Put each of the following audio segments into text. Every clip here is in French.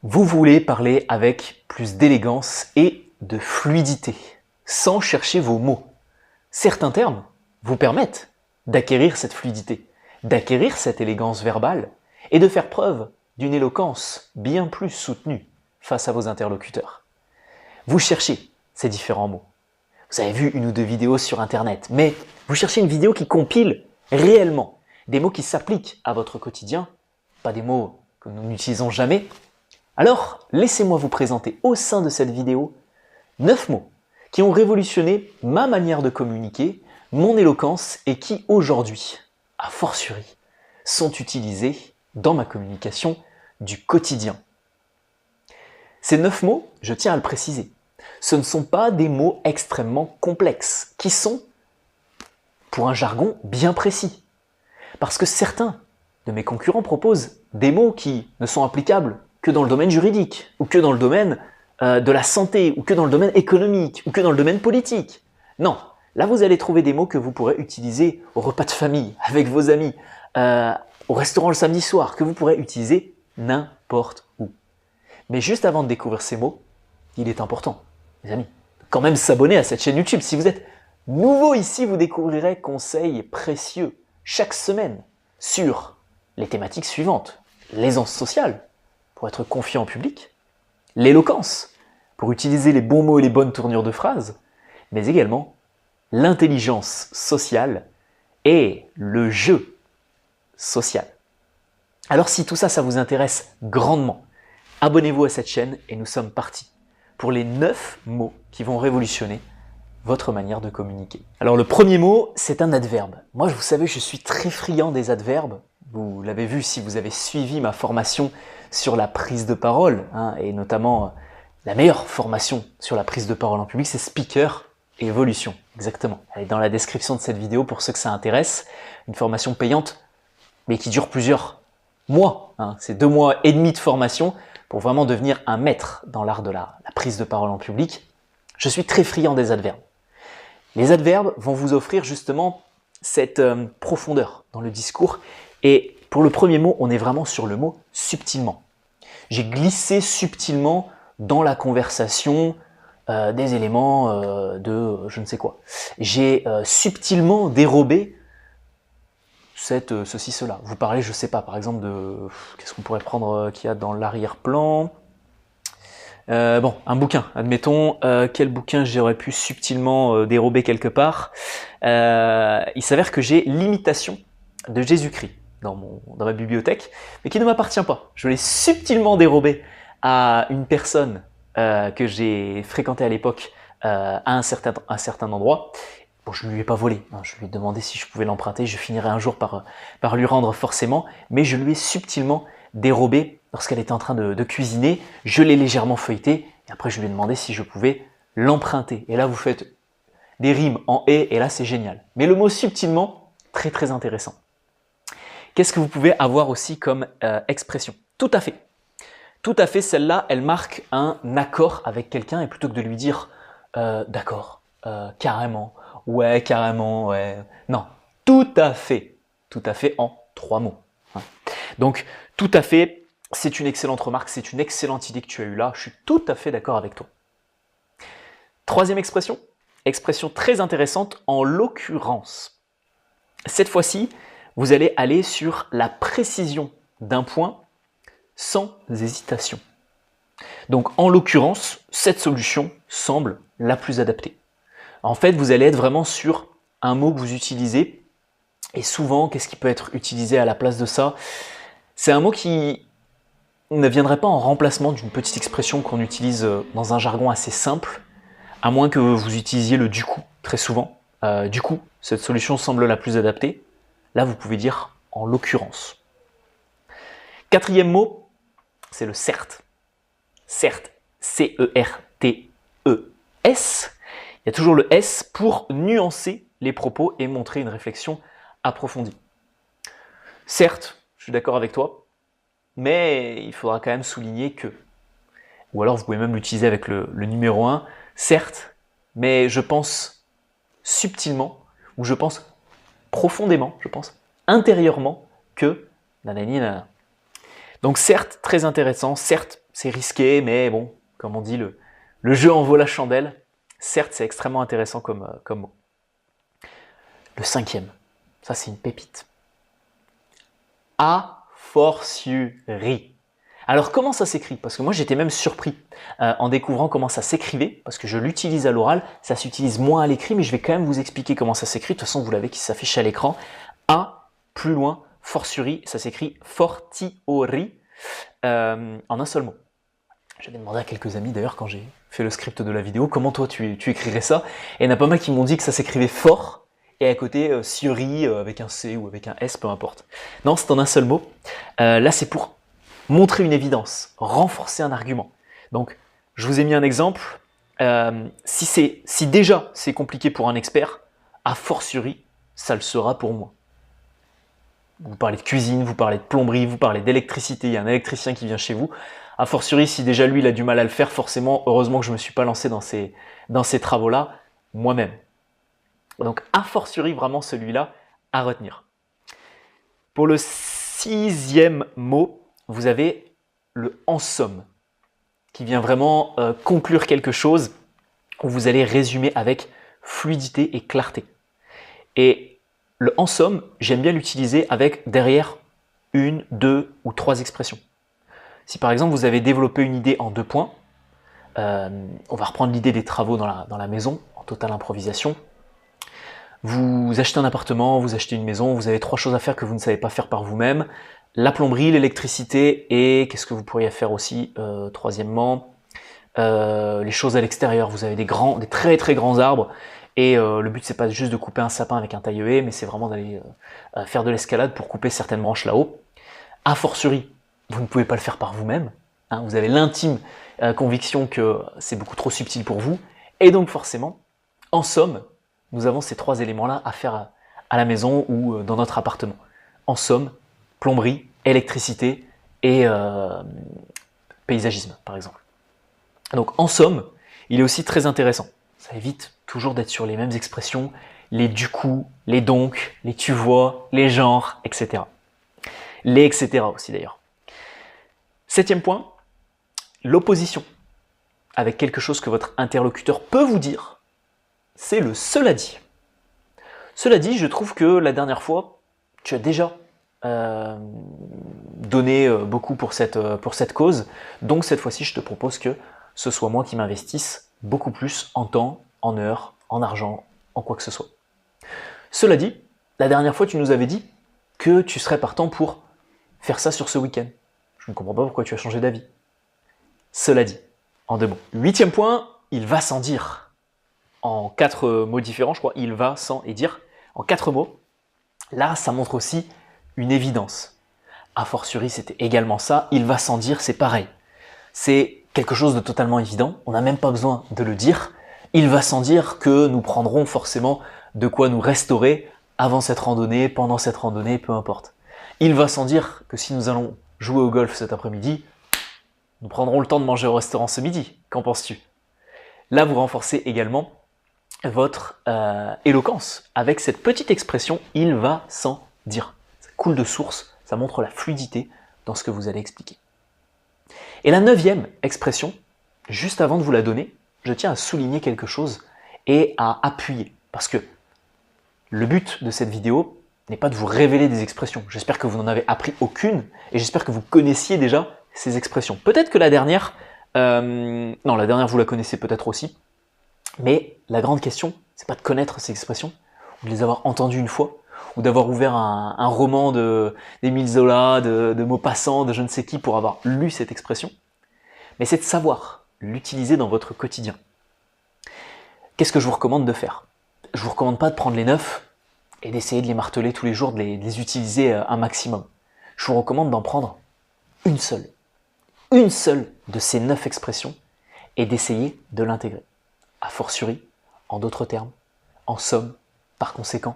Vous voulez parler avec plus d'élégance et de fluidité, sans chercher vos mots. Certains termes vous permettent d'acquérir cette fluidité, d'acquérir cette élégance verbale et de faire preuve d'une éloquence bien plus soutenue face à vos interlocuteurs. Vous cherchez ces différents mots. Vous avez vu une ou deux vidéos sur Internet, mais vous cherchez une vidéo qui compile réellement des mots qui s'appliquent à votre quotidien, pas des mots que nous n'utilisons jamais. Alors, laissez-moi vous présenter au sein de cette vidéo 9 mots qui ont révolutionné ma manière de communiquer, mon éloquence et qui aujourd'hui, a fortiori, sont utilisés dans ma communication du quotidien. Ces 9 mots, je tiens à le préciser, ce ne sont pas des mots extrêmement complexes, qui sont, pour un jargon, bien précis. Parce que certains de mes concurrents proposent des mots qui ne sont applicables que dans le domaine juridique, ou que dans le domaine de la santé, ou que dans le domaine économique, ou que dans le domaine politique. Non, là vous allez trouver des mots que vous pourrez utiliser au repas de famille, avec vos amis, au restaurant le samedi soir, que vous pourrez utiliser n'importe où. Mais juste avant de découvrir ces mots, il est important, les amis, quand même s'abonner à cette chaîne YouTube. Si vous êtes nouveau ici, vous découvrirez conseils précieux chaque semaine sur les thématiques suivantes. L'aisance sociale, pour être confiant en public, l'éloquence, pour utiliser les bons mots et les bonnes tournures de phrases, mais également l'intelligence sociale et le jeu social. Alors si tout ça, ça vous intéresse grandement, abonnez-vous à cette chaîne et nous sommes partis pour les 9 mots qui vont révolutionner votre manière de communiquer. Alors le premier mot, c'est un adverbe. Moi, vous savez, je suis très friand des adverbes. Vous l'avez vu si vous avez suivi ma formation sur la prise de parole, et notamment la meilleure formation sur la prise de parole en public, c'est Speaker Evolution. Exactement. Elle est dans la description de cette vidéo pour ceux que ça intéresse. Une formation payante, mais qui dure plusieurs mois. C'est 2 mois et demi de formation pour vraiment devenir un maître dans l'art de la prise de parole en public. Je suis très friand des adverbes. Les adverbes vont vous offrir justement cette profondeur dans le discours. Et pour le premier mot, on est vraiment sur le mot subtilement. J'ai glissé subtilement dans la conversation des éléments de je ne sais quoi. J'ai subtilement dérobé ceci, cela. Vous parlez, je ne sais pas, par exemple de... Qu'est-ce qu'on pourrait prendre qu'il y a dans l'arrière-plan ? Bon, un bouquin, admettons, quel bouquin j'aurais pu subtilement dérober quelque part. Il s'avère que j'ai l'imitation de Jésus-Christ dans ma bibliothèque, mais qui ne m'appartient pas. Je l'ai subtilement dérobé à une personne que j'ai fréquentée à l'époque à un certain endroit. Bon, je ne lui ai pas volé, je lui ai demandé si je pouvais l'emprunter, je finirais un jour par lui rendre forcément, mais je lui ai subtilement dérobé lorsqu'elle était en train de cuisiner, je l'ai légèrement feuilleté, et après je lui ai demandé si je pouvais l'emprunter. Et là vous faites des rimes en « et », et là c'est génial. Mais le mot subtilement, très très intéressant. Qu'est-ce que vous pouvez avoir aussi comme expression? Tout à fait. Tout à fait, celle-là, elle marque un accord avec quelqu'un, et plutôt que de lui dire d'accord, carrément, ouais, carrément, ouais. Non, tout à fait en 3 mots. Donc, tout à fait, c'est une excellente remarque, c'est une excellente idée que tu as eue là, je suis tout à fait d'accord avec toi. Troisième expression très intéressante, en l'occurrence. Cette fois-ci, vous allez aller sur la précision d'un point sans hésitation. Donc, en l'occurrence, cette solution semble la plus adaptée. En fait, vous allez être vraiment sur un mot que vous utilisez. Et souvent, qu'est-ce qui peut être utilisé à la place de ça? C'est un mot qui ne viendrait pas en remplacement d'une petite expression qu'on utilise dans un jargon assez simple, à moins que vous utilisiez le « du coup » très souvent. Du coup, cette solution semble la plus adaptée. Là, vous pouvez dire « en l'occurrence ». Quatrième mot, c'est le « certes ». Certes, C-E-R-T-E-S. Il y a toujours le S pour nuancer les propos et montrer une réflexion approfondie. Certes, je suis d'accord avec toi, mais il faudra quand même souligner que, ou alors vous pouvez même l'utiliser avec le numéro 1, certes, mais je pense subtilement, ou je pense profondément, je pense intérieurement que nanani nanana. Donc certes, très intéressant, certes, c'est risqué, mais bon, comme on dit, le jeu en vaut la chandelle. Certes, c'est extrêmement intéressant comme mot. Le cinquième, ça c'est une pépite. A fortiori. Alors comment ça s'écrit? Parce que moi j'étais même surpris en découvrant comment ça s'écrivait, parce que je l'utilise à l'oral, ça s'utilise moins à l'écrit, mais je vais quand même vous expliquer comment ça s'écrit. De toute façon, vous l'avez qui s'affiche à l'écran. A, plus loin, fortiori, ça s'écrit fortiori en un seul mot. J'avais demandé à quelques amis d'ailleurs quand j'ai fait le script de la vidéo, comment toi tu écrirais ça? Et il y en a pas mal qui m'ont dit que ça s'écrivait fort, et à côté Siori avec un C ou avec un S, peu importe. Non, c'est en un seul mot. Là c'est pour montrer une évidence, renforcer un argument. Donc, je vous ai mis un exemple. Si déjà c'est compliqué pour un expert, a fortiori, ça le sera pour moi. Vous parlez de cuisine, vous parlez de plomberie, vous parlez d'électricité, il y a un électricien qui vient chez vous. A fortiori, si déjà lui il a du mal à le faire, forcément, heureusement que je ne me suis pas lancé dans ces travaux-là moi-même. Donc, a fortiori, vraiment celui-là à retenir. Pour le sixième mot, vous avez le en somme, qui vient vraiment conclure quelque chose où vous allez résumer avec fluidité et clarté. Et le en somme, j'aime bien l'utiliser avec derrière une, deux ou trois expressions. Si par exemple vous avez développé une idée en 2 points, on va reprendre l'idée des travaux dans la maison, en totale improvisation. Vous achetez un appartement, vous achetez une maison, vous avez 3 choses à faire que vous ne savez pas faire par vous-même. La plomberie, l'électricité et qu'est-ce que vous pourriez faire aussi troisièmement, les choses à l'extérieur. Vous avez des très très grands arbres et le but c'est pas juste de couper un sapin avec un taille-haie, mais c'est vraiment d'aller faire de l'escalade pour couper certaines branches là-haut. A fortiori, vous ne pouvez pas le faire par vous-même. Hein, vous avez l'intime conviction que c'est beaucoup trop subtil pour vous. Et donc forcément, en somme, nous avons ces 3 éléments-là à faire à la maison ou dans notre appartement. En somme, plomberie, électricité et paysagisme, par exemple. Donc en somme, il est aussi très intéressant. Ça évite toujours d'être sur les mêmes expressions, les du coup, les donc, les tu vois, les genres, etc. Les etc. aussi d'ailleurs. 7e point, l'opposition avec quelque chose que votre interlocuteur peut vous dire, c'est le cela dit. Cela dit, je trouve que la dernière fois, tu as déjà donné beaucoup pour cette cause, donc cette fois-ci, je te propose que ce soit moi qui m'investisse beaucoup plus en temps, en heures, en argent, en quoi que ce soit. Cela dit, la dernière fois, tu nous avais dit que tu serais partant pour faire ça sur ce week-end. Je ne comprends pas pourquoi tu as changé d'avis. Cela dit, en 2 mots. 8e point, il va sans dire. En 4 mots différents, je crois, il va, sans et dire. En 4 mots, là, ça montre aussi une évidence. A fortiori, c'était également ça. Il va sans dire, c'est pareil. C'est quelque chose de totalement évident. On n'a même pas besoin de le dire. Il va sans dire que nous prendrons forcément de quoi nous restaurer avant cette randonnée, pendant cette randonnée, peu importe. Il va sans dire que si nous allons jouer au golf cet après-midi, nous prendrons le temps de manger au restaurant ce midi. Qu'en penses-tu? Là, vous renforcez également votre éloquence avec cette petite expression « il va sans dire ». Ça coule de source, ça montre la fluidité dans ce que vous allez expliquer. Et la 9e expression, juste avant de vous la donner, je tiens à souligner quelque chose et à appuyer. Parce que le but de cette vidéo n'est pas de vous révéler des expressions. J'espère que vous n'en avez appris aucune et j'espère que vous connaissiez déjà ces expressions. Peut-être que la dernière, non, la dernière vous la connaissez peut-être aussi, mais la grande question, c'est pas de connaître ces expressions, ou de les avoir entendues une fois, ou d'avoir ouvert un roman d'Émile Zola, de Maupassant, de je ne sais qui pour avoir lu cette expression, mais c'est de savoir l'utiliser dans votre quotidien. Qu'est-ce que je vous recommande de faire? Je vous recommande pas de prendre les 9 et d'essayer de les marteler tous les jours, de les utiliser un maximum. Je vous recommande d'en prendre une seule de ces 9 expressions et d'essayer de l'intégrer. A fortiori, en d'autres termes, en somme, par conséquent,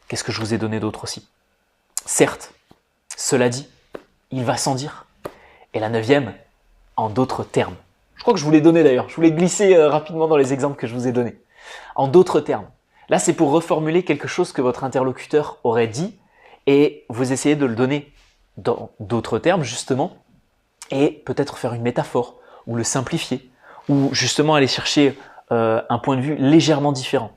qu'est-ce que je vous ai donné d'autre aussi? Certes, cela dit, il va sans dire. Et la 9e, en d'autres termes. Je crois que je vous l'ai donné d'ailleurs, je vous l'ai glissé rapidement dans les exemples que je vous ai donnés. En d'autres termes. Là, c'est pour reformuler quelque chose que votre interlocuteur aurait dit et vous essayez de le donner dans d'autres termes, justement, et peut-être faire une métaphore, ou le simplifier, ou justement aller chercher un point de vue légèrement différent.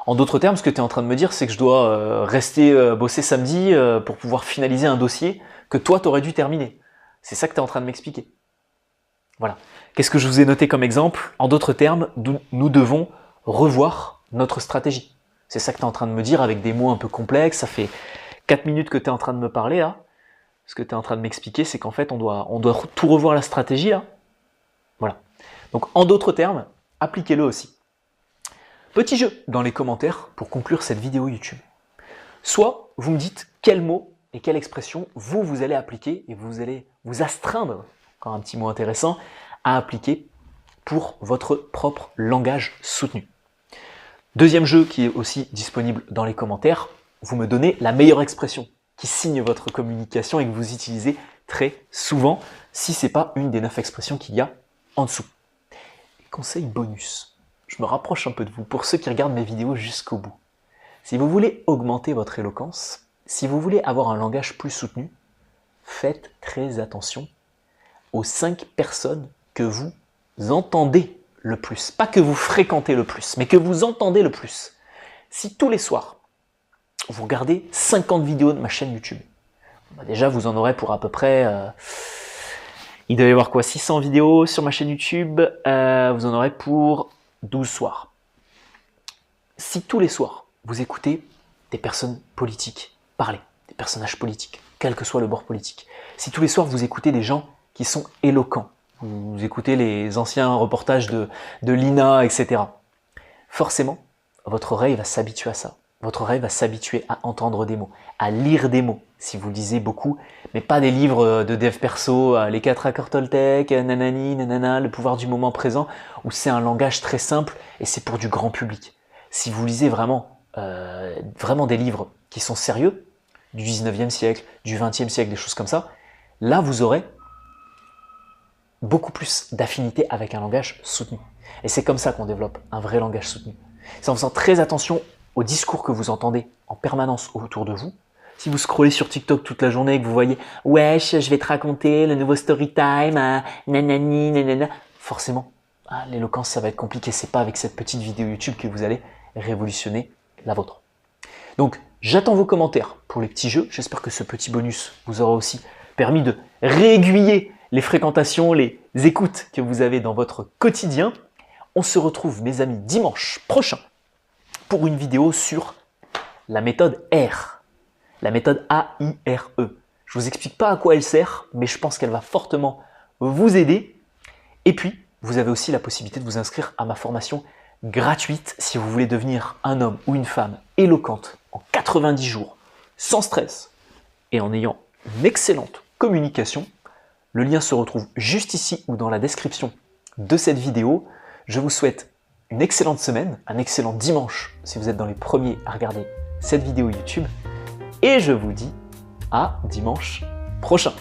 En d'autres termes, ce que tu es en train de me dire, c'est que je dois rester bosser samedi pour pouvoir finaliser un dossier que toi, tu aurais dû terminer. C'est ça que tu es en train de m'expliquer. Voilà. Qu'est-ce que je vous ai noté comme exemple? En d'autres termes, nous devons revoir notre stratégie. C'est ça que tu es en train de me dire avec des mots un peu complexes. Ça fait 4 minutes que tu es en train de me parler là. Ce que tu es en train de m'expliquer, c'est qu'en fait, on doit tout revoir la stratégie là. Voilà. Donc, en d'autres termes, appliquez-le aussi. Petit jeu dans les commentaires pour conclure cette vidéo YouTube. Soit vous me dites quel mot et quelle expression vous allez appliquer et vous allez vous astreindre, encore un petit mot intéressant, à appliquer pour votre propre langage soutenu. Deuxième jeu qui est aussi disponible dans les commentaires, vous me donnez la meilleure expression qui signe votre communication et que vous utilisez très souvent si ce n'est pas une des 9 expressions qu'il y a en dessous. Conseil bonus. Je me rapproche un peu de vous pour ceux qui regardent mes vidéos jusqu'au bout. Si vous voulez augmenter votre éloquence, si vous voulez avoir un langage plus soutenu, faites très attention aux 5 personnes que vous entendez le plus. Pas que vous fréquentez le plus, mais que vous entendez le plus. Si tous les soirs, vous regardez 50 vidéos de ma chaîne YouTube, déjà vous en aurez pour à peu près... il doit y avoir quoi, 600 vidéos sur ma chaîne YouTube, vous en aurez pour 12 soirs. Si tous les soirs, vous écoutez des personnes politiques parler, des personnages politiques, quel que soit le bord politique, si tous les soirs vous écoutez des gens qui sont éloquents, vous écoutez les anciens reportages de l'INA, etc., forcément, votre oreille va s'habituer à ça. Votre oreille va s'habituer à entendre des mots, à lire des mots, si vous lisez beaucoup, mais pas des livres de dev perso, les 4 accords Toltec, nanani, nanana, le pouvoir du moment présent, où c'est un langage très simple et c'est pour du grand public. Si vous lisez vraiment des livres qui sont sérieux, du 19e siècle, du 20e siècle, des choses comme ça, là vous aurez beaucoup plus d'affinité avec un langage soutenu. Et c'est comme ça qu'on développe un vrai langage soutenu. C'est en faisant très attention au discours que vous entendez en permanence autour de vous. Si vous scrollez sur TikTok toute la journée et que vous voyez « Wesh, je vais te raconter le nouveau story time, nanani, nanana », forcément, l'éloquence, ça va être compliqué. C'est pas avec cette petite vidéo YouTube que vous allez révolutionner la vôtre. Donc, j'attends vos commentaires pour les petits jeux. J'espère que ce petit bonus vous aura aussi permis de réaiguiller les fréquentations, les écoutes que vous avez dans votre quotidien. On se retrouve, mes amis, dimanche prochain pour une vidéo sur la méthode R, la méthode A-I-R-E. Je ne vous explique pas à quoi elle sert, mais je pense qu'elle va fortement vous aider. Et puis, vous avez aussi la possibilité de vous inscrire à ma formation gratuite si vous voulez devenir un homme ou une femme éloquente en 90 jours, sans stress et en ayant une excellente communication. Le lien se retrouve juste ici ou dans la description de cette vidéo. Je vous souhaite une excellente semaine, un excellent dimanche si vous êtes dans les premiers à regarder cette vidéo YouTube. Et je vous dis à dimanche prochain.